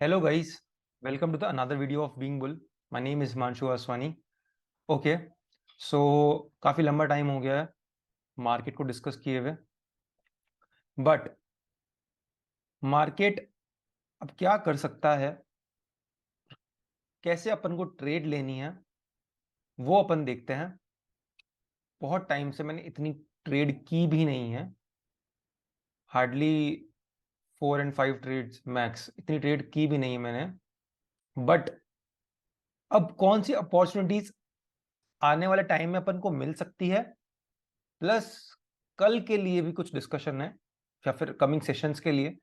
Hello guys, welcome to the another video of Being Bull. My name is Himanshu Aswani. Okay, so काफी लंबा time हो गया है market को discuss किए हुए, बट मार्केट अब क्या कर सकता है, कैसे अपन को ट्रेड लेनी है वो अपन देखते हैं। बहुत टाइम से मैंने इतनी ट्रेड की भी नहीं है, हार्डली 4 and 5 ट्रेड्स मैक्स, इतनी ट्रेड की भी नहीं है मैंने। बट अब कौन सी अपॉर्चुनिटीज आने वाले टाइम में अपन को मिल सकती है, प्लस कल के लिए भी कुछ डिस्कशन है या फिर कमिंग सेशंस के लिए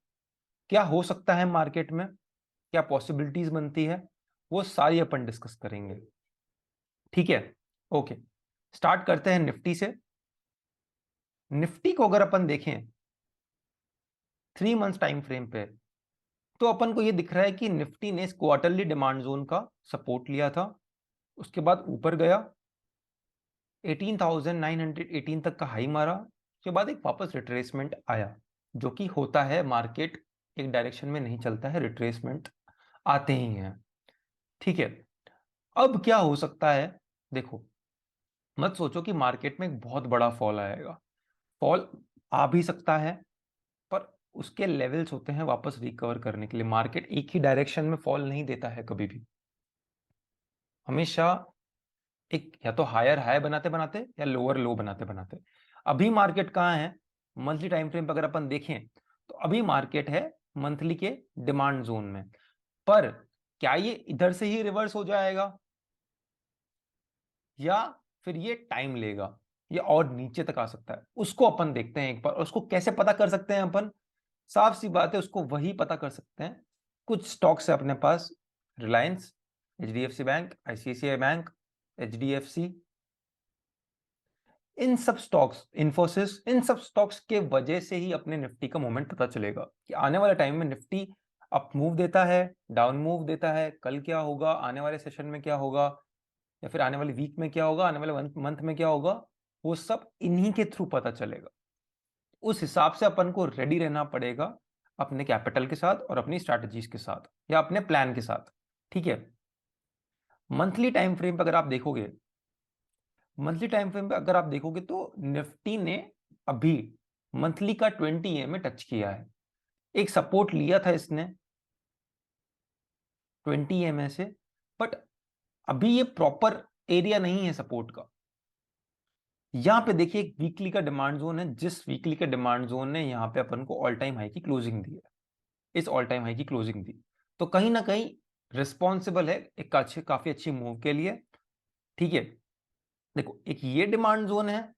क्या हो सकता है मार्केट में, क्या पॉसिबिलिटीज बनती है, वो सारी अपन डिस्कस करेंगे। ठीक है, ओके, स्टार्ट करते हैं निफ्टी से। निफ्टी को अगर अपन देखें 3 मंथ्स टाइम फ्रेम पे, तो अपन को ये दिख रहा है कि निफ्टी ने इस क्वार्टरली डिमांड जोन का सपोर्ट लिया था, उसके बाद ऊपर गया 18,918 तक का हाई मारा, उसके बाद एक वापस रिट्रेसमेंट आया, जो कि होता है, मार्केट एक डायरेक्शन में नहीं चलता है, रिट्रेसमेंट आते ही हैं। ठीक है, अब क्या हो सकता है, देखो, मत सोचो कि मार्केट में एक बहुत बड़ा फॉल आएगा। फॉल आ भी सकता है, पर उसके लेवल्स होते हैं वापस रिकवर करने के लिए। मार्केट एक ही डायरेक्शन में फॉल नहीं देता है कभी भी, हमेशा एक या तो हायर हाई बनाते बनाते या लोअर लो बनाते बनाते। अभी मार्केट कहाँ है, मंथली टाइम फ्रेम पर अगर अपन देखें तो अभी मार्केट है मंथली के डिमांड जोन में। पर क्या ये इधर से ही रिवर्स हो जाएगा या फिर ये टाइम लेगा, ये और नीचे तक आ सकता है, उसको अपन देखते हैं एक बार। और उसको कैसे पता कर सकते हैं अपन, साफ सी बात है, उसको वही पता कर सकते हैं, कुछ स्टॉक्स है अपने पास, Reliance, HDFC bank, ICICI bank, HDFC, इन सब स्टॉक्स, इंफोसिस, इन सब स्टॉक्स के वजह से ही अपने निफ्टी का मोमेंट पता चलेगा कि आने वाले टाइम में निफ्टी अप मूव देता है, डाउन मूव देता है, कल क्या होगा, आने वाले सेशन में क्या होगा, या फिर आने वाले वीक में क्या होगा, आने वाले मंथ में क्या होगा, वो सब इन्हीं के थ्रू पता चलेगा। उस हिसाब से अपन को रेडी रहना पड़ेगा अपने कैपिटल के साथ और अपनी स्ट्रैटेजीज के साथ या अपने प्लान के साथ। ठीक है, मंथली टाइम फ्रेम पर अगर आप देखोगे, मंथली टाइम फ्रेम पे अगर आप देखोगे तो निफ्टी ने अभी मंथली का 20 में टच किया है, एक सपोर्ट लिया था इसने 20 से, बट अभी ये प्रॉपर एरिया नहीं है सपोर्ट का। यहां पे देखिए एक वीकली का डिमांड जोन है, जिस वीकली के डिमांड जोन ने यहां पे अपन को ऑल टाइम हाई की क्लोजिंग दी है, इस ऑल टाइम हाई की क्लोजिंग दी, तो कहीं ना कहीं रिस्पॉन्सिबल है एक काफी अच्छी मूव के लिए। ठीक है, देखो एक ये डिमांड जोन है,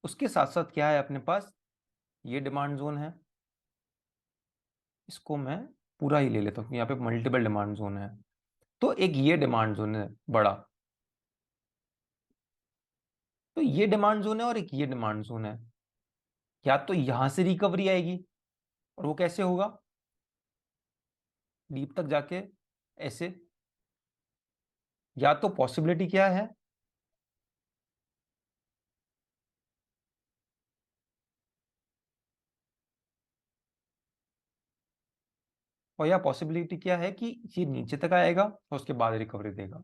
उसके साथ साथ क्या है अपने पास, ये डिमांड जोन है, इसको मैं पूरा ही ले लेता हूँ, यहाँ पे मल्टीपल डिमांड जोन है, तो एक ये डिमांड जोन है बड़ा, तो ये डिमांड जोन है और एक ये डिमांड जोन है। या तो यहां से रिकवरी आएगी, और वो कैसे होगा, डीप तक जाके ऐसे, या तो पॉसिबिलिटी क्या है, और या पॉसिबिलिटी क्या है कि ये नीचे तक आएगा और उसके बाद रिकवरी देगा।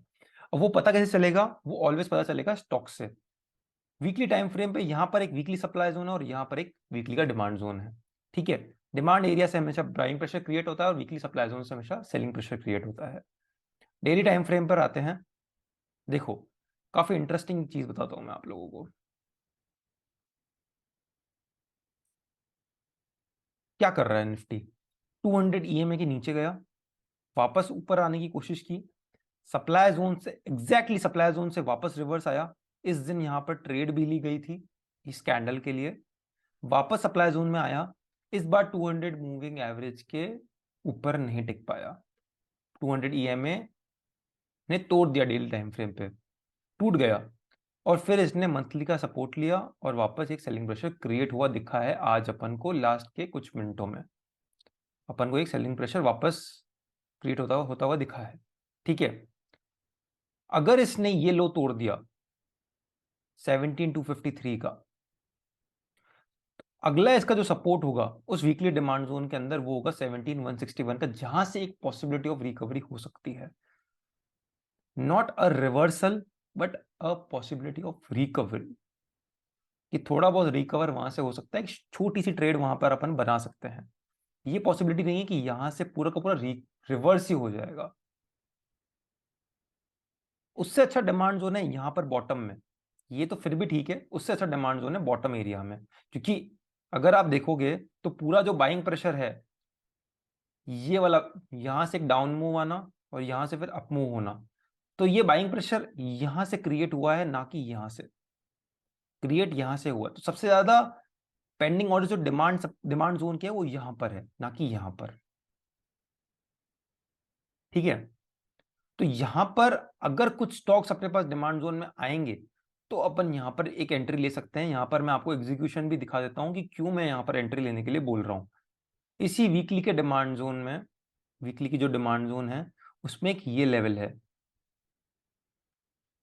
और वो पता कैसे चलेगा, वो ऑलवेज पता चलेगा स्टॉक से। वीकली टाइम फ्रेम पे यहां पर एक वीकली सप्लाई जोन है और यहां पर एक वीकली का डिमांड जोन है। ठीक है, डिमांड एरिया से हमेशा बाइंग प्रेशर क्रिएट होता है और वीकली सप्लाई जोन से हमेशा सेलिंग प्रेशर क्रिएट होता है। डेली टाइम फ्रेम पर आते हैं, देखो काफी इंटरेस्टिंग चीज बताता हूं मैं आप लोगों को। क्या कर रहा है निफ्टी, 200 ईएमए के नीचे गया, वापस ऊपर आने की कोशिश की, सप्लाई जोन से एग्जैक्टली सप्लाई जोन से वापस रिवर्स आया। इस दिन यहां पर ट्रेड भी ली गई थी इस कैंडल के लिए, वापस सप्लाई जोन में आया, इस बार 200 मूविंग एवरेज के ऊपर नहीं टिक पाया, 200 ईएमए ने तोड़ दिया, डेली टाइम फ्रेम पे टूट गया, और फिर इसने मंथली का सपोर्ट लिया और वापस एक सेलिंग प्रेशर क्रिएट हुआ दिखा है आज अपन को, लास्ट के कुछ मिनटों में अपन को एक सेलिंग प्रेशर वापस क्रिएट होता हुआ दिखा है। ठीक है, अगर इसने ये लो तोड़ दिया 17253 का, अगला इसका जो सपोर्ट होगा उस वीकली डिमांड जोन के अंदर वो होगा 17,161 का, जहां से एक पॉसिबिलिटी ऑफ रिकवरी हो सकती है। Not a reversal but a possibility of recovery, कि थोड़ा बहुत रिकवर वहां से हो सकता है, एक छोटी सी ट्रेड वहां पर अपन बना सकते हैं। ये पॉसिबिलिटी नहीं है कि यहां से पूरा का पूरा रिवर्स ही हो जाएगा। उससे अच्छा डिमांड जोन है यहां पर बॉटम में, ये तो फिर भी ठीक है, उससे अच्छा डिमांड जोन है बॉटम एरिया में। क्योंकि अगर आप देखोगे तो पूरा जो बाइंग प्रेशर है ये वाला, यहां से एक डाउन मूव आना और यहां से फिर अप मूव होना, तो ये बाइंग प्रेशर यहां से क्रिएट हुआ है, ना कि यहां से क्रिएट, यहां से हुआ। तो सबसे ज्यादा पेंडिंग ऑर्डर जो डिमांड जोन के है वो यहां पर है, ना कि यहां पर। ठीक है, तो यहां पर अगर कुछ स्टॉक्स अपने पास डिमांड जोन में आएंगे तो अपन यहां पर एक एंट्री ले सकते हैं। यहां पर मैं आपको एग्जीक्यूशन भी दिखा देता हूं कि क्यों मैं यहां पर एंट्री लेने के लिए बोल रहा हूं। इसी वीकली के डिमांड जोन में, वीकली की जो डिमांड जोन है उसमें एक ये लेवल है,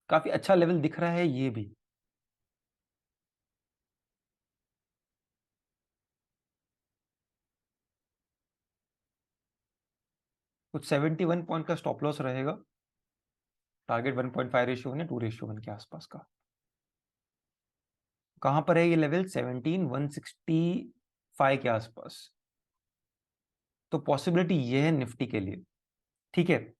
काफी अच्छा लेवल दिख रहा है ये भी। कुछ 71 पॉइंट का स्टॉप लॉस रहेगा, टारगेट 1.5:1 या 2:1 के आसपास का। कहां पर है ये लेवल? 17,165 के आसपास। तो पॉसिबिलिटी ये है निफ्टी के लिए। ठीक है,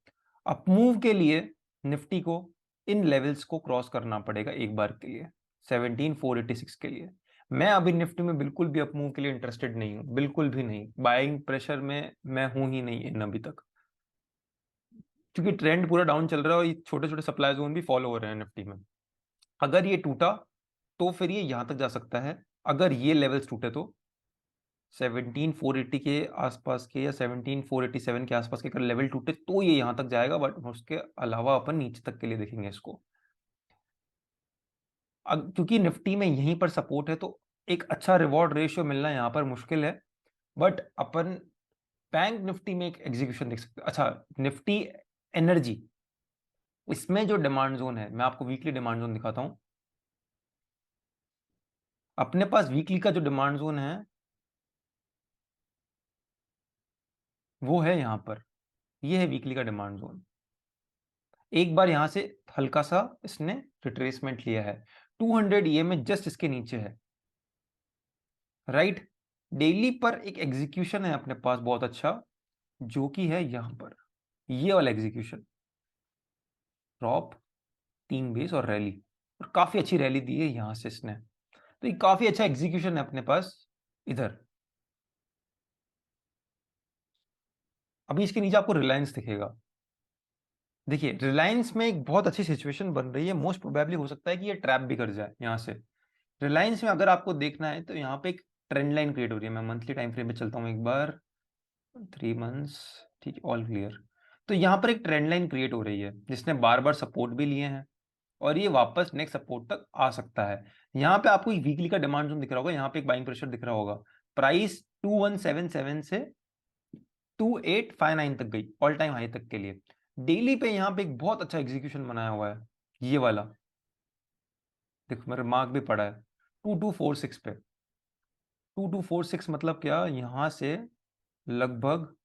अपमूव के लिए निफ्टी को इन लेवल्स को क्रॉस करना पड़ेगा एक बार के लिए, 17,486 के लिए। मैं अभी निफ्टी में बिल्कुल भी अपमूव के लिए इंटरेस्टेड नहीं हूं, बिल्कुल भी नहीं। बाइंग प्रेशर में मैं हूं ही नहीं इन अभी तक, क्योंकि ट्रेंड पूरा डाउन चल रहा है और ये छोटे छोटे सप्लाई जोन भी फॉलो हो रहे हैं निफ्टी में। अगर ये टूटा तो फिर ये यहां तक जा सकता है। अगर ये लेवल्स टूटे तो 17,480 के आसपास के या 17,487 के आसपास के अगर लेवल टूटे तो ये यहां तक जाएगा, बट उसके अलावा अपन नीचे तक के लिए देखेंगे इसको। क्योंकि निफ्टी में यहीं पर सपोर्ट है तो एक अच्छा रिवॉर्ड रेशियो मिलना यहाँ पर मुश्किल है। बट अपन बैंक निफ्टी में एक एग्जीक्यूशन देख सकते हैं। अच्छा, निफ्टी एनर्जी, इसमें जो डिमांड जोन है, मैं आपको वीकली डिमांड जोन दिखाता हूं। अपने पास वीकली का जो डिमांड जोन है वो है यहां पर, ये है वीकली का डिमांड जोन। एक बार यहां से हल्का सा इसने रिट्रेसमेंट लिया है, 200 में जस्ट इसके नीचे है, राइट। डेली पर एक एग्जीक्यूशन है अपने पास बहुत अच्छा, जो कि है यहां पर, ये वाला एग्जीक्यूशन, ड्रॉप, 3 बेस और रैली, और काफी अच्छी रैली दी है यहां से इसने। तो ये काफी अच्छा एग्जीक्यूशन है अपने पास इधर। अभी इसके नीचे आपको रिलायंस दिखेगा। देखिए रिलायंस में एक बहुत अच्छी सिचुएशन बन रही है, मोस्ट प्रोबेबली हो सकता है कि ये ट्रैप भी कर जाए यहाँ से। रिलायंस में अगर आपको देखना है तो यहाँ पे एक ट्रेंड लाइन क्रिएट हो रही है। मैं मंथली टाइम फ्रेम पे चलता हूँ एक बार, 3 मंथ्स, ठीक है, ऑल क्लियर। तो यहाँ पर एक ट्रेंड लाइन क्रिएट हो रही है जिसने बार बार सपोर्ट भी लिए हैं और ये वापस नेक्स्ट सपोर्ट तक आ सकता है। यहाँ पे आपको एक वीकली का डिमांड जोन दिख रहा होगा, यहाँ पे एक बाइंग प्रेशर दिख रहा होगा। प्राइस 2177 से 2859 तक गई, ऑल टाइम हाई तक के लिए। डेली पे यहाँ पे एक बहुत अच्छा एग्जीक्यूशन बनाया हुआ है, ये वाला देखो, मेरा मार्क भी पड़ा है 2246 पे। 2246 मतलब क्या, यहां से लगभग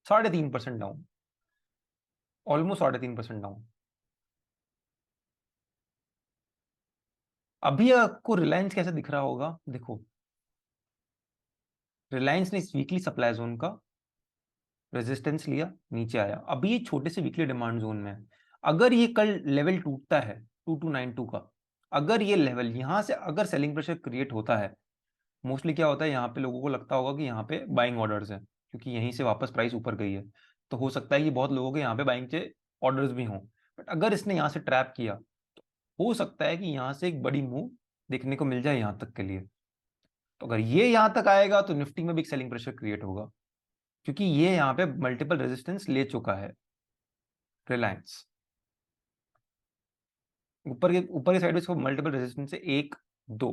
3.5% डाउन, ऑलमोस्ट 3.5% डाउन। अभी आपको रिलायंस कैसे दिख रहा होगा, देखो रिलायंस ने इस वीकली सप्लाई जोन का रेजिस्टेंस लिया, नीचे आया, अभी ये छोटे से वीकली डिमांड जोन में है। अगर ये कल लेवल टूटता है 2292 का, अगर ये लेवल यहां से अगर सेलिंग प्रेशर क्रिएट होता है, मोस्टली क्या होता है यहाँ पे लोगों को लगता होगा कि यहाँ पे बाइंग ऑर्डर्स हैं क्योंकि यहीं से वापस प्राइस ऊपर गई है, तो हो सकता है कि बहुत लोगों के यहाँ पे बाइंग के ऑर्डर्स भी हों। बट अगर इसने यहाँ से ट्रैप किया तो हो सकता है कि यहाँ से एक बड़ी मूव देखने को मिल जाए यहाँ तक के लिए। तो अगर ये यहाँ तक आएगा तो निफ्टी में भी एक सेलिंग प्रेशर क्रिएट होगा, क्योंकि ये यहाँ पे मल्टीपल रेजिस्टेंस ले चुका है रिलायंस। ऊपर के साइड में इसको मल्टीपल रेजिस्टेंस है, 1 2।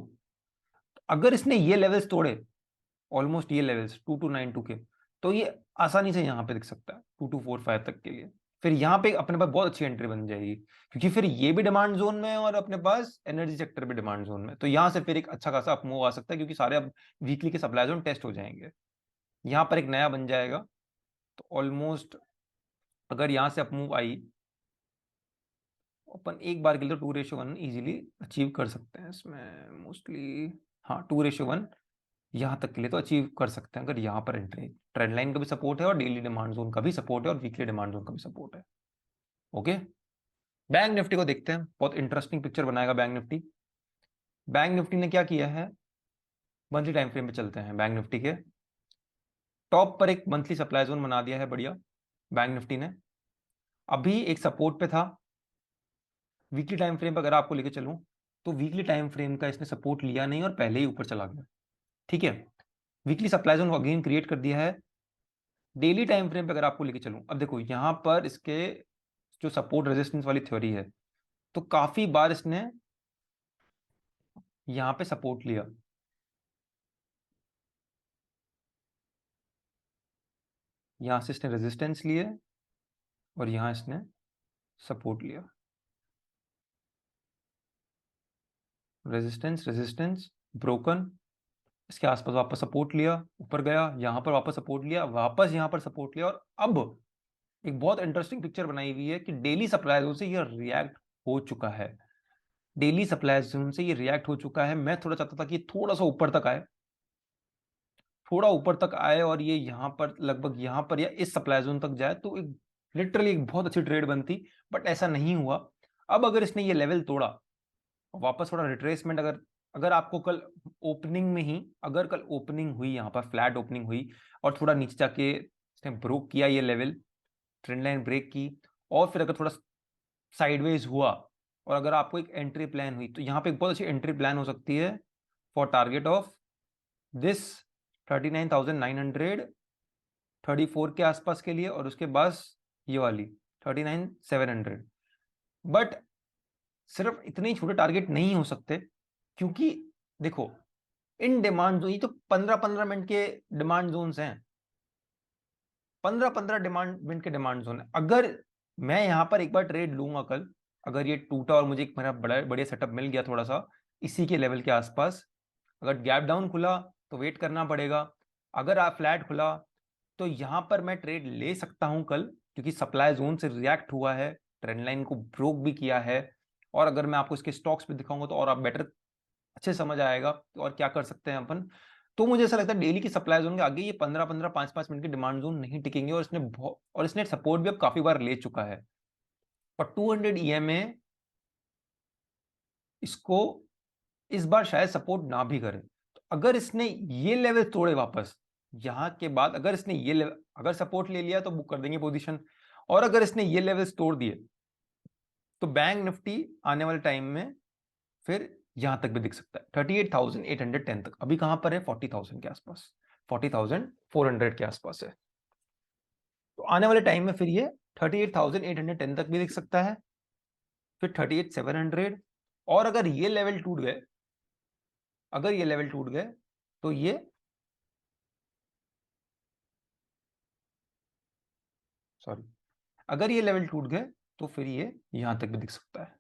अगर इसने ये लेवल्स तोड़े, ऑलमोस्ट ये लेवल्स 2292 के, तो ये आसानी से यहाँ पे दिख सकता है 2245 तक के लिए। फिर यहाँ पे अपने पास बहुत अच्छी एंट्री बन जाएगी, क्योंकि फिर ये भी डिमांड जोन में है और अपने पास एनर्जी सेक्टर भी डिमांड जोन में, तो यहाँ से फिर एक अच्छा खासा अपमूव आ सकता है, क्योंकि सारे अब वीकली के सप्लाई जोन टेस्ट हो जाएंगे, यहाँ पर एक नया बन जाएगा। तो ऑलमोस्ट अगर यहाँ से अपमूव आई, अपन एक बार के लिए तो 2:1 इजीली अचीव कर सकते हैं इसमें मोस्टली। हाँ, 2:1 यहाँ तक के लिए तो अचीव कर सकते हैं, अगर यहाँ पर एंट्री, ट्रेंड लाइन का भी सपोर्ट है और डेली डिमांड जोन का भी सपोर्ट है और वीकली डिमांड जोन का भी सपोर्ट है। ओके, बैंक निफ्टी को देखते हैं, बहुत इंटरेस्टिंग पिक्चर बनाएगा बैंक निफ्टी। बैंक निफ्टी ने क्या किया है, मंथली टाइम फ्रेम पे चलते हैं। बैंक निफ्टी के टॉप पर एक मंथली सप्लाई जोन बना दिया है, बढ़िया। बैंक निफ्टी ने अभी एक सपोर्ट पे था। वीकली टाइम फ्रेम पर अगर आपको लेके चलूं, तो वीकली टाइम फ्रेम का इसने सपोर्ट लिया नहीं और पहले ही ऊपर चला गया। ठीक है, weekly supply zone again create कर दिया है। डेली टाइम फ्रेम पे अगर आपको लेके चलूं, अब देखो यहां पर इसके जो सपोर्ट रेजिस्टेंस वाली थ्योरी है, तो काफी बार इसने यहां पे सपोर्ट लिया, यहां से इसने रेजिस्टेंस लिए और यहां इसने सपोर्ट लिया, रेजिस्टेंस रेजिस्टेंस ब्रोकन, इसके आसपास वापस सपोर्ट लिया, ऊपर गया, यहां पर वापस सपोर्ट लिया, वापस यहां पर सपोर्ट लिया, और अब एक बहुत इंटरेस्टिंग पिक्चर बनाई हुई है कि डेली सप्लाई जोन से ये रिएक्ट हो चुका है। डेली सप्लाई जोन से ये रिएक्ट हो चुका है। मैं थोड़ा चाहता था कि थोड़ा सा ऊपर तक आए, थोड़ा ऊपर तक आए और ये यहाँ पर लगभग यहाँ पर या इस सप्लाई जोन तक जाए, तो एक लिटरली एक बहुत अच्छी ट्रेड बनती, बट ऐसा नहीं हुआ। अब अगर इसने ये लेवल तोड़ा, वापस थोड़ा रिट्रेसमेंट, अगर अगर आपको कल ओपनिंग में ही, अगर कल ओपनिंग हुई, यहाँ पर फ्लैट ओपनिंग हुई और थोड़ा नीचे जाके इसने ब्रोक किया ये लेवल, ट्रेंड लाइन ब्रेक की, और फिर अगर थोड़ा साइडवेज हुआ और अगर आपको एक एंट्री प्लान हुई, तो यहाँ पे एक बहुत अच्छी एंट्री प्लान हो सकती है फॉर टारगेट ऑफ दिस 39,900, 34 के आसपास के लिए, और उसके बाद ये वाली 39,700। बट सिर्फ इतने ही छोटे टारगेट नहीं हो सकते, क्योंकि देखो इन डिमांड जोन, ये तो 15-15 मिनट के डिमांड जोन्स हैं, 15-15 डिमांड मिनट के डिमांड जोन है। अगर मैं यहां पर एक बार ट्रेड लूंगा कल, अगर ये टूटा और मुझे एक मेरा बड़ा बढ़िया सेटअप मिल गया थोड़ा सा इसी के लेवल के आसपास, अगर गैप डाउन खुला तो वेट करना पड़ेगा, अगर आप फ्लैट खुला तो यहां पर मैं ट्रेड ले सकता हूं कल, क्योंकि सप्लाई जोन से रिएक्ट हुआ है, ट्रेंड लाइन को ब्रोक भी किया है। और अगर मैं आपको इसके स्टॉक्स पे दिखाऊंगा तो और आप बेटर अच्छे समझ आएगा और क्या कर सकते हैं अपन। तो मुझे ऐसा लगता है डेली की सप्लाई जोन के आगे ये 15-15, 5-5 मिनट की डिमांड जोन नहीं टिकेंगे, और इसने सपोर्ट भी अब काफी बार ले चुका है। और 200 EMA इसको इस बार शायद सपोर्ट ना भी करे। तो अगर इसने ये लेवल तोड़े वापस, यहां के बाद अगर इसने ये लेवल, अगर सपोर्ट ले लिया तो बुक कर देंगे पोजीशन, और अगर इसने ये लेवल्स तोड़ दिए तो बैंक निफ्टी आने वाले टाइम में फिर यहां तक भी दिख सकता है, 38,810 तक। अभी कहां पर है, 40,000 के आसपास, 40,400 के आसपास है। तो आने वाले टाइम में फिर ये 38,810 तक भी दिख सकता है, फिर 38,700, और अगर ये लेवल टूट गए, अगर ये लेवल टूट गए तो ये सॉरी, अगर ये लेवल टूट गए तो फिर ये यहां तक भी दिख सकता है,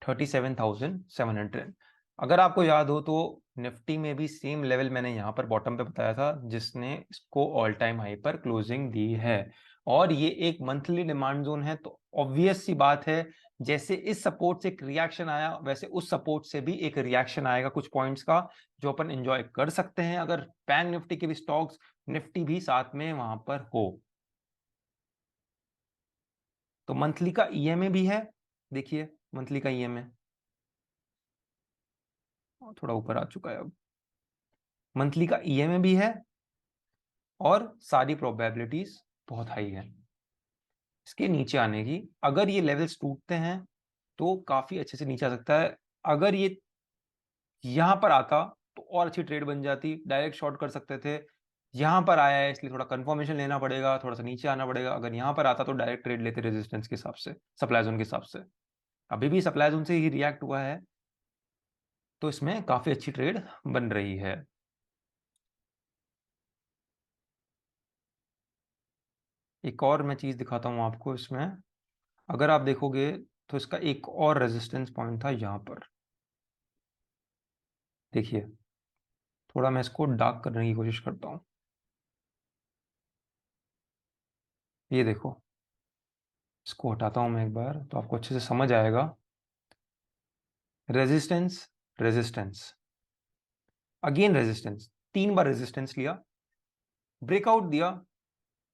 37,700। अगर आपको याद हो तो निफ्टी में भी सेम लेवल मैंने यहां पर बॉटम पे बताया था, जिसने इसको ऑल टाइम हाई पर क्लोजिंग दी है, और ये एक मंथली डिमांड जोन है। तो ऑब्वियस सी बात है, जैसे इस सपोर्ट से एक रिएक्शन आया, वैसे उस सपोर्ट से भी एक रिएक्शन आएगा कुछ पॉइंट्स का, जो अपन एंजॉय कर सकते हैं अगर बैंक निफ्टी के भी स्टॉक्स, निफ्टी भी साथ में वहां पर हो। तो मंथली का ईएमए भी है, देखिए मंथली का ईएमए थोड़ा ऊपर आ चुका है अब, मंथली का ईएमए भी है, और सारी प्रोबेबिलिटीज बहुत हाई है इसके नीचे आने की। अगर ये लेवल्स टूटते हैं तो काफी अच्छे से नीचे आ सकता है। अगर ये यहां पर आता तो और अच्छी ट्रेड बन जाती, डायरेक्ट शॉर्ट कर सकते थे। यहां पर आया है इसलिए थोड़ा कंफर्मेशन लेना पड़ेगा, थोड़ा सा नीचे आना पड़ेगा। अगर यहां पर आता तो डायरेक्ट ट्रेड लेते रेजिस्टेंस के हिसाब से, सप्लाई जोन के हिसाब से। अभी भी सप्लाई जोन से ही रिएक्ट हुआ है, तो इसमें काफी अच्छी ट्रेड बन रही है। एक और मैं चीज दिखाता हूँ आपको इसमें। अगर आप देखोगे तो इसका एक और रेजिस्टेंस पॉइंट था यहाँ पर, देखिए। थोड़ा मैं इसको डार्क करने की कोशिश करता हूँ, ये देखो। इसको हटाता हूँ मैं एक बार तो आपको अच्छे से समझ आएगा। रेजिस्टेंस, रेजिस्टेंस, अगेन रेजिस्टेंस, 3 बार रेजिस्टेंस लिया, ब्रेकआउट दिया,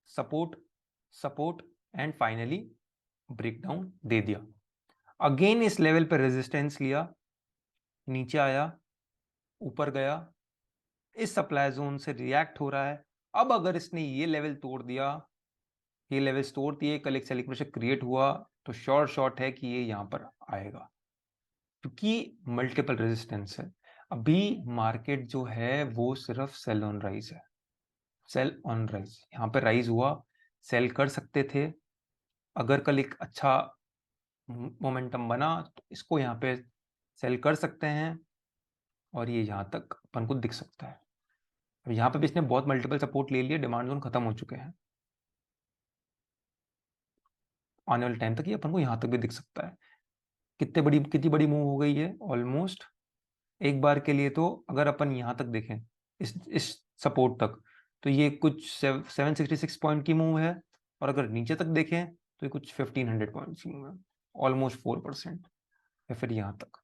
support, support, and finally breakdown दे दिया। अगेन इस लेवल पर रेजिस्टेंस लिया, नीचे आया, ऊपर गया, इस सप्लाई जोन से रिएक्ट हो रहा है। अब अगर इसने ये लेवल तोड़ दिया, ये लेवल तोड़ दिए, कल एक सेलिंग प्रेशर क्रिएट हुआ, तो श्योर शॉट है कि ये यहां पर आएगा, क्योंकि मल्टीपल रेजिस्टेंस है। अभी मार्केट जो है वो सिर्फ सेल ऑन राइज है, सेल ऑन राइज। यहाँ पे राइज हुआ, सेल कर सकते थे। अगर कल एक अच्छा मोमेंटम बना तो इसको यहाँ पे सेल कर सकते हैं, और ये यहाँ तक अपन को दिख सकता है। अब यहाँ पे भी इसने बहुत मल्टीपल सपोर्ट ले लिए, डिमांड जोन खत्म हो चुके हैं। आने वाले टाइम तक ये अपन को यहाँ तक भी दिख सकता है। कितनी बड़ी मूव हो गई है, ऑलमोस्ट एक बार के लिए। तो अगर अपन यहाँ तक देखें, इस सपोर्ट तक, तो ये कुछ 766 पॉइंट की मूव है, और अगर नीचे तक देखें तो ये कुछ 1500 पॉइंट की मूव है, ऑलमोस्ट 4%। या फिर यहाँ तक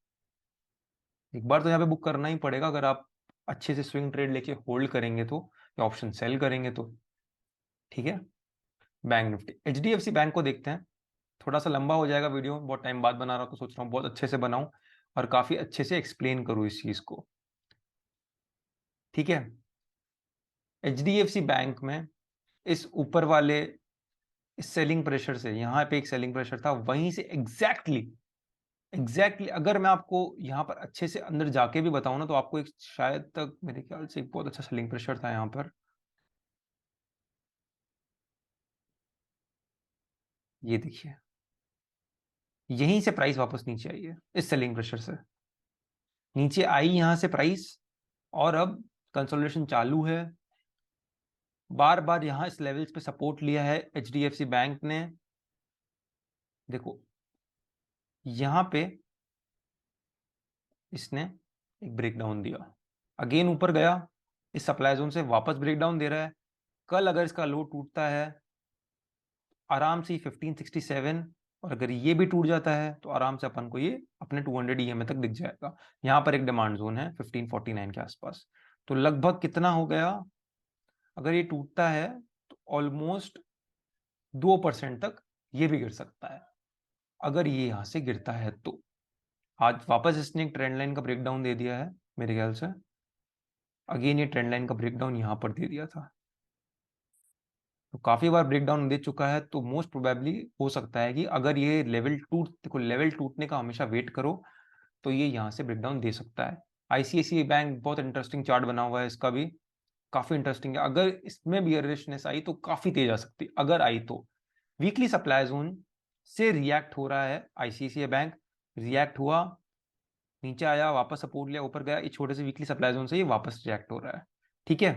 एक बार तो यहाँ पे बुक करना ही पड़ेगा, अगर आप अच्छे से स्विंग ट्रेड लेके होल्ड करेंगे तो, या ऑप्शन सेल करेंगे तो। ठीक है, बैंक निफ्टी, एचडीएफसी बैंक को देखते हैं। थोड़ा सा लंबा हो जाएगा वीडियो, बहुत टाइम बाद बना रहा हूँ, तो सोच रहा हूँ बहुत अच्छे से बनाऊं और काफी अच्छे से एक्सप्लेन करूँ इस चीज को। ठीक है, एचडीएफसी बैंक में इस ऊपर वाले इस सेलिंग प्रेशर से, यहाँ पे एक सेलिंग प्रेशर था, वहीं से एग्जैक्टली अगर मैं आपको यहाँ पर अच्छे से अंदर जाके भी बताऊं ना, तो आपको एक शायद तक मेरे ख्याल से एक बहुत अच्छा सेलिंग प्रेशर था यहाँ पर। ये देखिए, यहीं से प्राइस वापस नीचे आई है, इस सेलिंग प्रेशर से नीचे आई यहाँ से प्राइस, और अब कंसोलिडेशन चालू है। बार बार यहाँ इस लेवल्स पे सपोर्ट लिया है एचडीएफसी बैंक ने। देखो यहाँ पे इसने एक ब्रेकडाउन दिया, अगेन ऊपर गया, इस सप्लाई जोन से वापस ब्रेकडाउन दे रहा है। कल अगर इसका लो टूटता है आराम से 1567, और अगर ये भी टूट जाता है तो आराम से अपन को ये अपने 200 ईएमए तक दिख जाएगा। यहाँ पर एक डिमांड जोन है 1549 के आसपास। तो लगभग कितना हो गया, अगर ये टूटता है तो ऑलमोस्ट 2% तक ये भी गिर सकता है, अगर ये यहां से गिरता है तो। आज वापस इसने एक ट्रेंड लाइन का ब्रेकडाउन दे दिया है मेरे ख्याल से। अगेन ये ट्रेंड लाइन का ब्रेकडाउन यहां पर दे दिया था, तो काफी बार ब्रेकडाउन दे चुका है। तो मोस्ट प्रोबेबली हो सकता है कि अगर ये देखो लेवल टूटने का हमेशा वेट करो, तो ये यहाँ से ब्रेकडाउन दे सकता है। आईसीआईसीआई बैंक बहुत इंटरेस्टिंग चार्ट बना हुआ है इसका भी, काफी इंटरेस्टिंग है। अगर इसमें बियरिशनेस आई तो काफी तेज आ सकती, अगर आई तो। वीकली सप्लाई जोन से रिएक्ट हो रहा है आईसीआईसीआई बैंक, रिएक्ट हुआ, नीचे आया, वापस सपोर्ट लिया, ऊपर गया, ये छोटे से वीकली सप्लाई जोन से ये वापस रिएक्ट हो रहा है। ठीक है,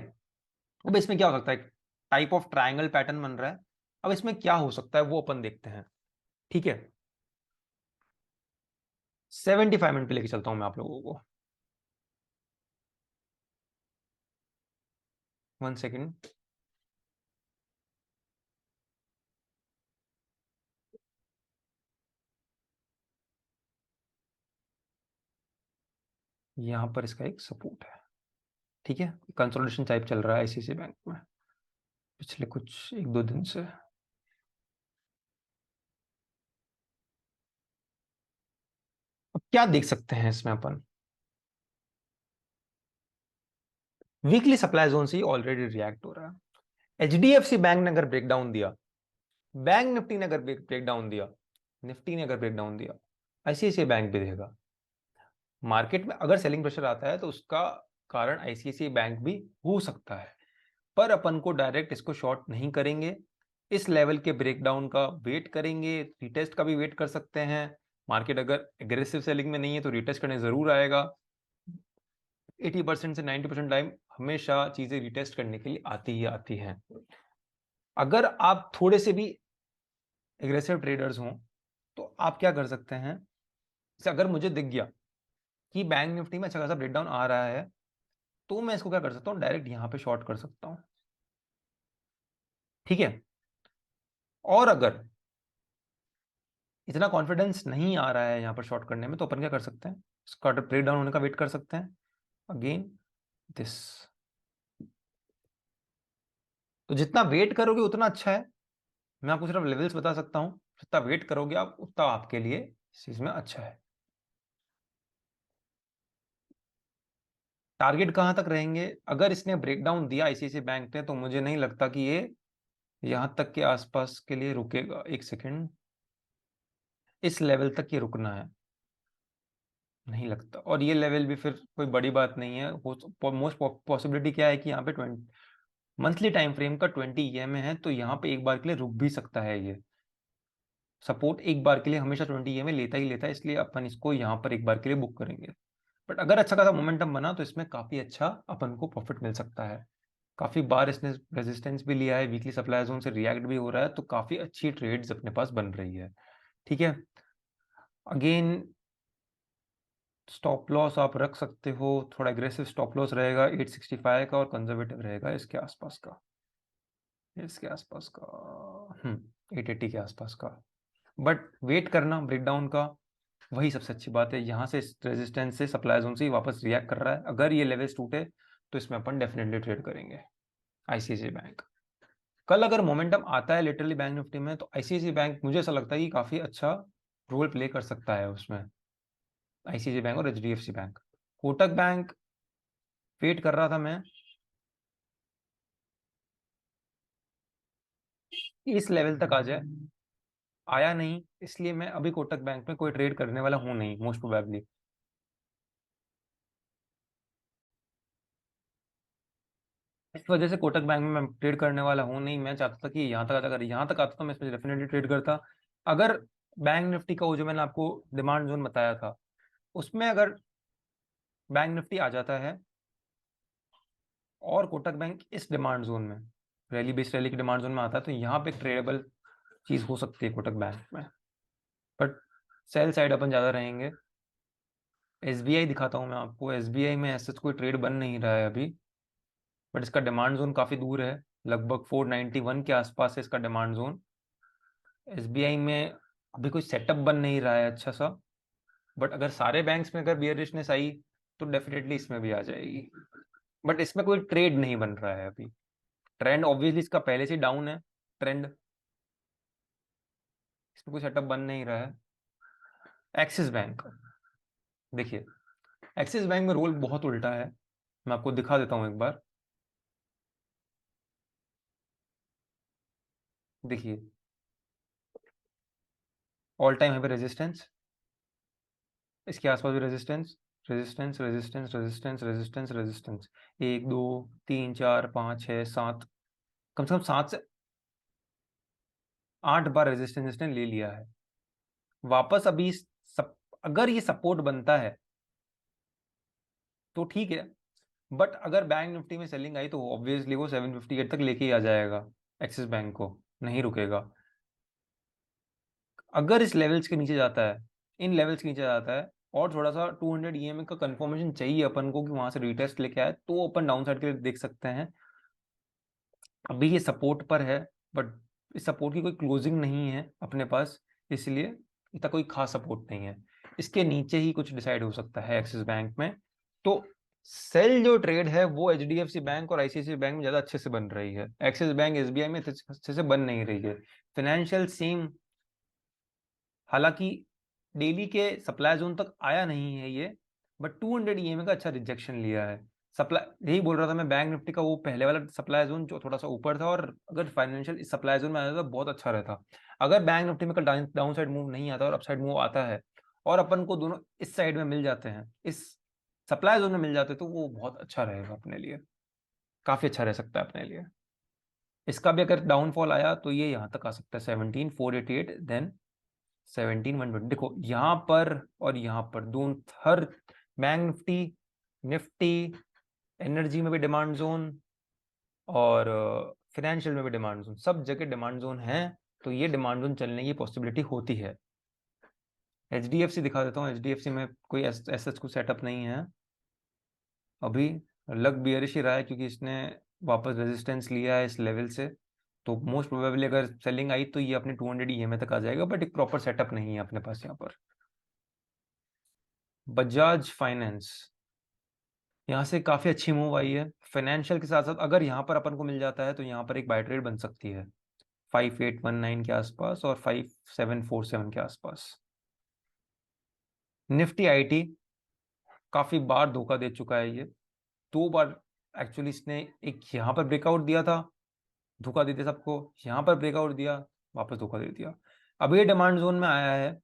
अब इसमें क्या हो सकता है, टाइप ऑफ ट्रायंगल पैटर्न बन रहा है। अब इसमें क्या हो सकता है वो अपन देखते हैं। ठीक है, 75 मिनट पे लेके चलता हूं मैं आप लोगों को। 1 सेकेंड। यहां पर इसका एक सपोर्ट है। ठीक है, कंसोलिडेशन टाइप चल रहा है आईसीआईसीआई बैंक में पिछले कुछ 1-2 दिन से। अब क्या देख सकते हैं इसमें अपन, वीकली सप्लाई जोन से ही ऑलरेडी रिएक्ट हो रहा है। एचडीएफसी बैंक ने अगर ब्रेकडाउन दिया, बैंक निफ्टी ने अगर ब्रेकडाउन दिया, निफ्टी ने अगर ब्रेकडाउन दिया, आईसीआईसीआई बैंक भी देगा। मार्केट में अगर सेलिंग प्रेशर आता है तो उसका कारण आईसीआईसीआई बैंक भी हो सकता है, पर अपन को डायरेक्ट इसको शॉर्ट नहीं करेंगे। इस लेवल के ब्रेकडाउन का वेट करेंगे, रिटेस्ट का भी वेट कर सकते हैं। मार्केट अगर एग्रेसिव सेलिंग में नहीं है तो रिटेस्ट करने जरूर आएगा। 80% से 90% टाइम हमेशा चीजें रिटेस्ट करने के लिए आती ही आती हैं। अगर आप थोड़े से भी एग्रेसिव ट्रेडर्स हों तो आप क्या कर सकते हैं, जैसे अगर मुझे दिख गया कि बैंक निफ्टी में अच्छा खासा ब्रेकडाउन आ रहा है, तो मैं इसको क्या कर सकता हूँ, डायरेक्ट यहां पे शॉर्ट कर सकता हूं। ठीक है, और अगर इतना कॉन्फिडेंस नहीं आ रहा है यहाँ पर शॉर्ट करने में, तो अपन क्या कर सकते हैं, इसका ब्रेक डाउन होने का वेट कर सकते हैं, अगेन दिस। तो जितना वेट करोगे उतना अच्छा है, मैं आपको सिर्फ लेवल्स बता सकता हूँ, जितना वेट करोगे आप उतना आपके लिए इस चीज में अच्छा है। टारगेट कहां तक रहेंगे, अगर इसने ब्रेकडाउन दिया आईसीआईसीआई बैंक ने, तो मुझे नहीं लगता कि ये यहां तक के आसपास के लिए रुकेगा। एक सेकेंड, इस लेवल तक ये रुकना है, नहीं लगता। और ये लेवल भी फिर कोई बड़ी बात नहीं है, मोस्ट पॉसिबिलिटी क्या है कि यहाँ पे 20 मंथली टाइम फ्रेम का 20 ईएमए है, तो यहाँ पे एक बार के लिए रुक भी सकता है। ये सपोर्ट एक बार के लिए हमेशा 20 ईएमए लेता ही लेता है, इसलिए अपन इसको यहाँ पर एक बार के लिए बुक करेंगे। बट अगर अच्छा खासा मोमेंटम बना तो इसमें काफी अच्छा अपन को प्रॉफिट मिल सकता है। काफी बार इसने रेजिस्टेंस भी लिया है, वीकली सप्लाई जोन से रिएक्ट भी हो रहा है, तो काफी अच्छी ट्रेड्स अपने पास बन रही है। ठीक है, अगेन स्टॉप लॉस आप रख सकते हो, थोड़ा एग्रेसिव स्टॉप लॉस रहेगा 865 का, और कंजर्वेटिव रहेगा इसके आसपास का, 880 के आसपास का। बट वेट करना ब्रेकडाउन का, वही सबसे अच्छी बात है। यहाँ से रेजिस्टेंस से सप्लाई जोन से ही वापस रिएक्ट कर रहा है, अगर ये लेवल्स टूटे तो इसमें अपन डेफिनेटली ट्रेड करेंगे आईसीआईसीआई बैंक। कल अगर मोमेंटम आता है लिटरली बैंक निफ्टी में, तो आईसीआईसीआई बैंक मुझे ऐसा लगता है कि काफी अच्छा रोल प्ले कर सकता है उसमें, आईसीआईसीआई बैंक और HDFC bank. Kotak bank wait कर रहा था मैं, इस लेवल तक आ जाए, आया नहीं, इसलिए मैं अभी कोटक बैंक में कोई ट्रेड करने वाला हूं नहीं, मोस्ट प्रोबेबली। इस वजह से कोटक बैंक में मैं ट्रेड करने वाला हूं नहीं। मैं चाहता था कि यहाँ तक आता, अगर यहाँ तक आता तो मैं इसमें डेफिनेटली ट्रेड करता। अगर बैंक निफ्टी का वो जो मैंने आपको डिमांड जोन बताया था, उसमें अगर बैंक निफ्टी आ जाता है और कोटक बैंक इस डिमांड जोन में, रैली बेस्ड रैली की डिमांड जोन में आता है, तो यहाँ पे एक ट्रेडेबल चीज हो सकती है कोटक बैंक में। बट सेल साइड अपन ज्यादा रहेंगे। एसबीआई दिखाता हूँ मैं आपको, एसबीआई में ऐसा कोई ट्रेड बन नहीं रहा है अभी, बट इसका डिमांड जोन काफी दूर है, लगभग 491 के आसपास है इसका डिमांड जोन। एसबीआई में अभी कोई सेटअप बन नहीं रहा है अच्छा सा, बट अगर सारे बैंक्स में अगर बियरिशनेस आई तो डेफिनेटली इसमें भी आ जाएगी। बट इसमें कोई ट्रेड नहीं बन रहा है अभी, ट्रेंड ऑब्वियसली इसका पहले से डाउन है ट्रेंड, इसमें कोई सेटअप बन नहीं रहा है। एक्सिस बैंक, देखिए एक्सिस बैंक में रोल बहुत उल्टा है, मैं आपको दिखा देता हूं एक बार। देखिए ऑल टाइम है पे रेजिस्टेंस, इसके आसपास भी resistance, resistance resistance resistance resistance resistance, 1 2 3 4 5 6 7, कम से कम 7 से 8 बार रेजिस्टेंस इसने ले लिया है वापस। अभी अगर ये सपोर्ट बनता है तो ठीक है, बट अगर बैंक निफ्टी में सेलिंग आई तो ऑब्वियसली वो 758 तक लेके ही आ जाएगा एक्सिस बैंक को, नहीं रुकेगा। अगर इस लेवल्स के नीचे जाता है, इन लेवल्स के नीचे जाता है, और थोड़ा सा 200 ईएमए का कंफर्मेशन चाहिए अपन को कि वहां से रिटेस्ट लेके आए, तो अपन डाउन साइड के लिए देख सकते हैं। अभी ये सपोर्ट पर है, बट इस सपोर्ट की कोई क्लोजिंग नहीं है अपने पास, इसलिए इतना कोई खास सपोर्ट नहीं है। इसके नीचे ही कुछ डिसाइड हो सकता है एक्सिस बैंक में। तो सेल जो ट्रेड है वो एचडीएफसी बैंक और आईसीआईसीआई बैंक में ज्यादा अच्छे से बन रही है, एक्सिस बैंक एसबीआई में अच्छे से बन नहीं रही है। फाइनेंशियल सेम, हालांकि डेली के सप्लाई जोन तक आया नहीं है ये, बट 200 ईएमए का अच्छा रिजेक्शन लिया है। सप्लाई, यही बोल रहा था मैं, बैंक निफ्टी का वो पहले वाला सप्लाई जोन जो थोड़ा सा ऊपर था, और अगर फाइनेंशियल इस सप्लाई जोन में आ जाता तो बहुत अच्छा रहता। अगर बैंक निफ्टी में कल डाउन साइड मूव नहीं आता और अप साइड मूव आता है, और अपन को दोनों इस साइड में मिल जाते हैं, इस सप्लाई जोन में मिल जाते, तो वो बहुत अच्छा रहेगा अपने लिए, काफी अच्छा रह सकता है अपने लिए। इसका भी अगर डाउनफॉल आया तो ये यहाँ तक आ सकता है 17,488, देन 17,120। देखो यहाँ पर और यहाँ पर दोनों, हर बैंक निफ्टी, निफ्टी एनर्जी में भी डिमांड जोन, और फाइनेंशियल में भी डिमांड जोन, सब जगह डिमांड जोन है, तो ये डिमांड जोन चलने की पॉसिबिलिटी होती है। HDFC दिखा देता हूँ, HDFC में कोई ऐसा कुछ सेटअप नहीं है अभी, लक बियरिश ही रहा है क्योंकि इसने वापस रेजिस्टेंस लिया है इस लेवल से, तो मोस्ट प्रोबेबली अगर सेलिंग आई तो ये अपने 200 EMA तक आ जाएगा, बट एक प्रॉपर सेटअप नहीं है अपने पास यहाँ पर। बजाज फाइनेंस, यहाँ से काफी अच्छी मूव आई है फाइनेंशियल के साथ साथ, अगर यहाँ पर अपन को मिल जाता है तो यहाँ पर एक बाय ट्रेड बन सकती है 5819 के आसपास और 5747 के आसपास। निफ्टी आईटी काफी बार धोखा दे चुका है ये, 2 बार एक्चुअली इसने एक यहाँ पर ब्रेकआउट दिया था, धोखा दे दिया सबको, यहाँ पर ब्रेकआउट दिया, वापस धोखा दे दिया। अब ये डिमांड जोन में आया है,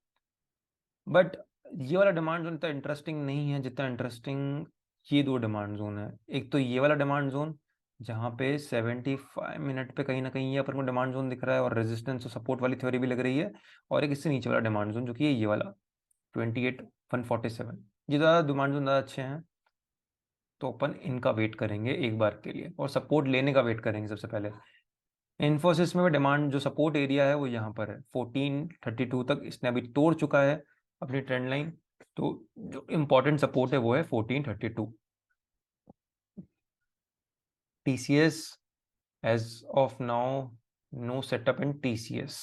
बट ये वाला डिमांड जोन इतना इंटरेस्टिंग नहीं है जितना इंटरेस्टिंग ये 2 डिमांड जोन है। एक तो ये वाला डिमांड जोन जहाँ पे 75 मिनट पे कहीं ना कहीं ये अपन को डिमांड जोन दिख रहा है और रेजिस्टेंस और सपोर्ट वाली थ्योरी भी लग रही है, और एक इससे नीचे वाला डिमांड जोन जो कि ये वाला 28,147, ये ज़्यादा डिमांड जोन ज़्यादा अच्छे हैं, तो अपन इनका वेट करेंगे एक बार के लिए और सपोर्ट लेने का वेट करेंगे सबसे पहले। इन्फोसिस में भी डिमांड जो सपोर्ट एरिया है वो यहाँ पर है 1432 तक, इसने अभी तोड़ चुका है अपनी ट्रेंड लाइन, तो जो इम्पोर्टेंट सपोर्ट है वो है 1432। TCS as of now no setup in TCS,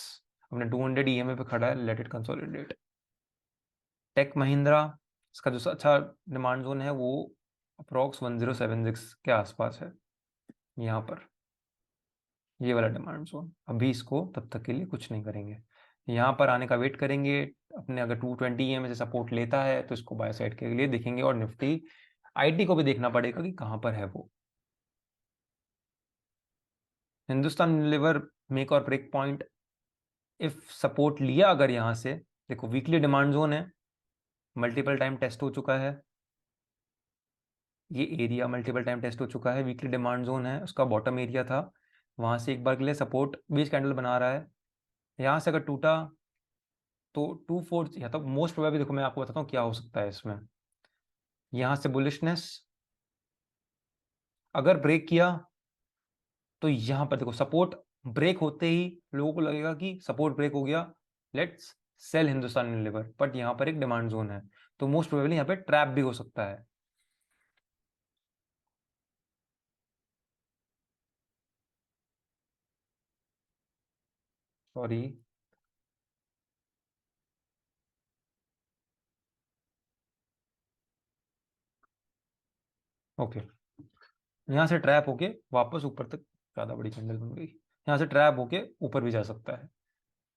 अपने 200 EMA पे खड़ा है, let it consolidate. Tech Mahindra, इसका जो अच्छा डिमांड जोन है वो अप्रोक्स 1076 के आसपास है, यहाँ पर ये वाला डिमांड जोन। अभी इसको तब तक के लिए कुछ नहीं करेंगे, यहाँ पर आने का वेट करेंगे। अपने अगर 220 EMA से सपोर्ट लेता है तो इसको बाय साइड के लिए देखेंगे, और निफ्टी आईटी को भी देखना पड़ेगा कि कहाँ पर है वो। हिंदुस्तान यूनिलीवर मेक और ब्रेक पॉइंट, इफ सपोर्ट लिया अगर यहाँ से, देखो वीकली डिमांड जोन है, मल्टीपल टाइम टेस्ट हो चुका है, ये एरिया मल्टीपल टाइम टेस्ट हो चुका है, वीकली डिमांड जोन है, उसका बॉटम एरिया था, वहां से एक बार के लिए सपोर्ट बीच कैंडल बना रहा है। यहाँ से अगर टूटा तो 24 या तो मोस्ट प्रोबेबली, देखो मैं आपको बताता हूँ क्या हो सकता है इसमें। यहाँ से बुलिशनेस अगर ब्रेक किया तो यहाँ पर देखो सपोर्ट ब्रेक होते ही लोगों को लगेगा कि सपोर्ट ब्रेक हो गया, let's sell Hindustan Unilever, but यहाँ पर एक डिमांड जोन है, तो मोस्ट प्रोबेबली यहाँ पे ट्रैप भी हो सकता है। सॉरी, ओके, यहाँ से ट्रैप होके वापस ऊपर तक, ज्यादा बड़ी कैंडल बन गई, यहाँ से ट्रैप होके ऊपर भी जा सकता है,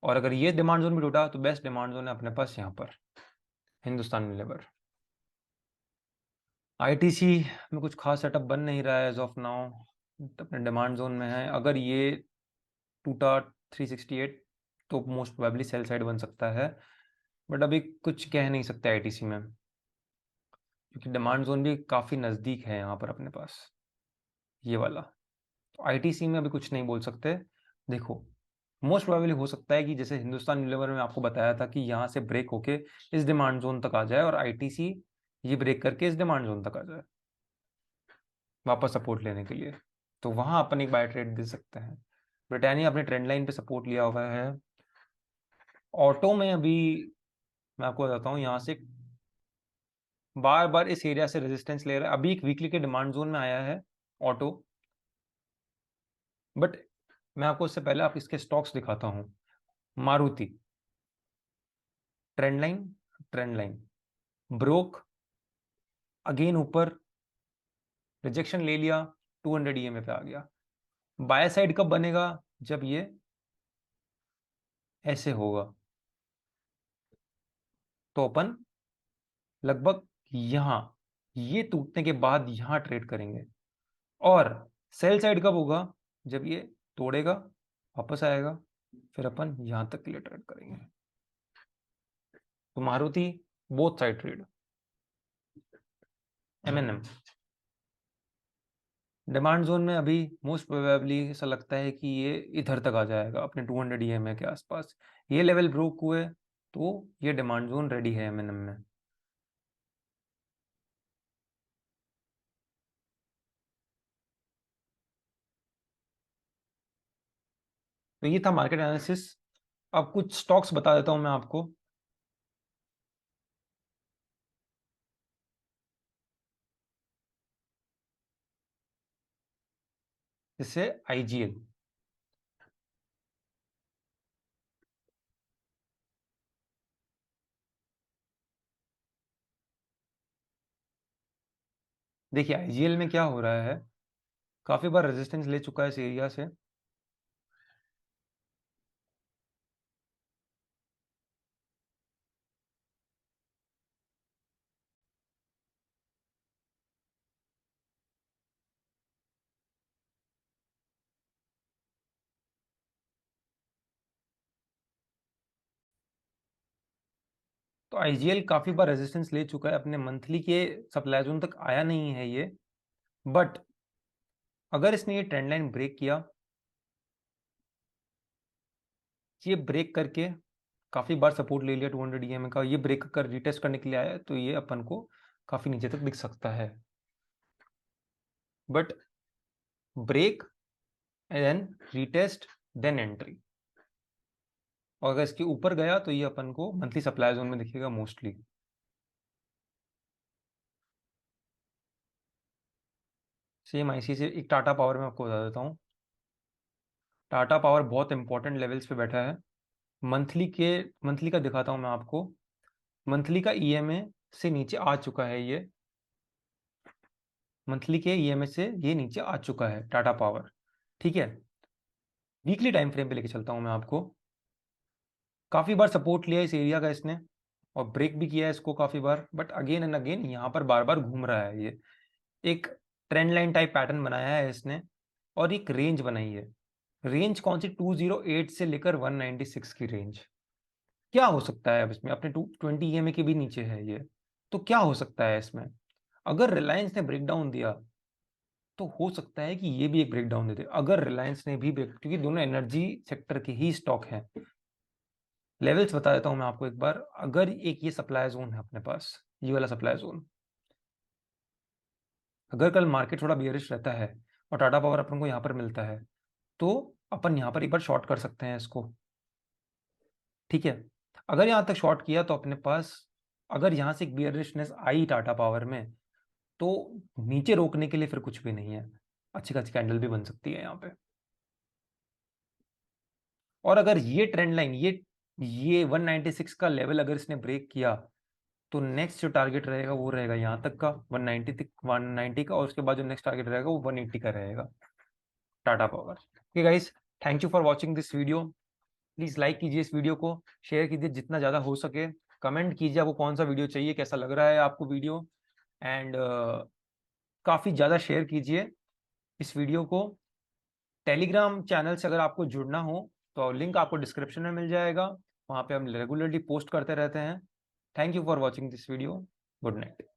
और अगर ये डिमांड जोन भी टूटा तो बेस्ट डिमांड जोन है अपने पास यहाँ पर हिंदुस्तान यूनिलीवर। आईटीसी में कुछ खास सेटअप बन नहीं रहा है एज ऑफ नाउ, अपने डिमांड जोन में है, अगर ये टूटा 368 तो मोस्ट प्रोबेबली सेल साइड बन सकता है, बट अभी कुछ कह नहीं सकते आईटीसी में, क्योंकि डिमांड जोन भी काफ़ी नज़दीक है यहाँ पर अपने पास, ये वाला। तो आईटीसी में अभी कुछ नहीं बोल सकते। देखो मोस्ट प्रोबेबली हो सकता है कि जैसे हिंदुस्तान यूनिलीवर में आपको बताया था कि यहाँ से ब्रेक होके इस डिमांड जोन तक आ जाए, और आईटीसी ये ब्रेक करके इस डिमांड जोन तक आ जाए वापस सपोर्ट लेने के लिए, तो वहां अपन एक बाय ट्रेड दे सकते हैं। ब्रिटानिया अपने ट्रेंड लाइन पे सपोर्ट लिया हुआ है। ऑटो में अभी मैं आपको बताता हूँ, यहाँ से बार बार इस एरिया से रेजिस्टेंस ले रहा है, अभी एक वीकली के डिमांड जोन में आया है ऑटो, बट मैं आपको इससे पहले आप इसके स्टॉक्स दिखाता हूँ। Maruti trend line, trend line broke, again ऊपर रिजेक्शन ले लिया, 200 EMA पे आ गया। बाय साइड कब बनेगा, जब ये ऐसे होगा, तो अपन लगभग यहाँ ये टूटने के बाद यहाँ ट्रेड करेंगे, और सेल साइड कब होगा, जब ये तोड़ेगा वापस आएगा, फिर अपन यहाँ तक के लिए ट्रेड करेंगे। तो Maruti both side trade. M&M demand zone में अभी मोस्ट प्रोबेबली ऐसा लगता है कि ये इधर तक आ जाएगा अपने 200 EMA के आसपास, ये लेवल ब्रोक हुए तो ये डिमांड जोन रेडी है M&M में। तो ये था मार्केट एनालिसिस। अब कुछ स्टॉक्स बता देता हूं मैं आपको। जैसे आईजीएल, देखिए आईजीएल में क्या हो रहा है, काफी बार रेजिस्टेंस ले चुका है इस एरिया से। तो आईजीएल काफी बार रेजिस्टेंस ले चुका है, अपने मंथली के सप्लाई जोन तक आया नहीं है ये। बट अगर इसने ये ट्रेंड लाइन ब्रेक किया, ये ब्रेक करके काफी बार सपोर्ट ले लिया 200 ईएमए का, ये ब्रेक कर रिटेस्ट करने के लिए आया, तो ये अपन को काफी नीचे तक दिख सकता है। But break then retest then entry, और अगर इसके ऊपर गया तो ये अपन को मंथली सप्लाई जोन में दिखेगा मोस्टली। सेम आईसी से एक टाटा पावर में आपको बता देता हूँ। टाटा पावर बहुत इंपॉर्टेंट लेवल्स पे बैठा है। मंथली का दिखाता हूँ मैं आपको। मंथली का ईएमए से नीचे आ चुका है ये, मंथली के ईएमए से ये नीचे आ चुका है टाटा पावर। ठीक है, वीकली टाइम फ्रेम पे लेके चलता हूँ मैं आपको। काफी बार सपोर्ट लिया इस एरिया का इसने, और ब्रेक भी किया है इसको काफी बार, बट अगेन एंड अगेन यहाँ पर बार बार घूम रहा है ये। एक ट्रेंड लाइन टाइप पैटर्न बनाया है इसने, और एक रेंज बनाई है। रेंज कौन सी? 208 से लेकर 196 की रेंज। क्या हो सकता है अब इसमें? अपने 220 ईएमए के भी नीचे है ये, तो क्या हो सकता है इसमें? अगर रिलायंस ने ब्रेकडाउन दिया तो हो सकता है कि ये भी एक ब्रेकडाउन दे दे। अगर रिलायंस ने भी ब्रेक, क्योंकि दोनों एनर्जी सेक्टर के ही स्टॉक हैं। लेवल्स बता देता हूं मैं आपको एक बार। अगर एक ये सप्लाई जोन है अपने पास, ये वाला सप्लाई जोन, अगर कल मार्केट थोड़ा बियरिश रहता है और टाटा पावर अपन को यहाँ पर मिलता है, तो अपन यहाँ पर एक बार शॉर्ट कर सकते हैं इसको। ठीक है, अगर यहाँ तक शॉर्ट किया तो अपने पास, अगर यहाँ से एक बियरिशनेस आई टाटा पावर में, तो नीचे रोकने के लिए फिर कुछ भी नहीं है, अच्छी खासी कैंडल भी बन सकती है यहाँ पे। और अगर ये ट्रेंड लाइन, ये 196 का लेवल अगर इसने ब्रेक किया, तो नेक्स्ट जो टारगेट रहेगा वो रहेगा यहाँ तक का 190 तक, 190 का, और उसके बाद जो नेक्स्ट टारगेट रहेगा वो 180 का रहेगा Tata power. Okay guys, thank you for watching this video. Please like कीजिए इस वीडियो को, शेयर कीजिए जितना ज्यादा हो सके, कमेंट कीजिए आपको कौन सा वीडियो चाहिए, कैसा लग रहा है आपको वीडियो, एंड काफी ज्यादा शेयर कीजिए इस वीडियो को। टेलीग्राम चैनल से अगर आपको जुड़ना हो तो लिंक आपको डिस्क्रिप्शन में मिल जाएगा, वहाँ पे हम रेगुलरली पोस्ट करते रहते हैं। Thank you for watching this video. Good night.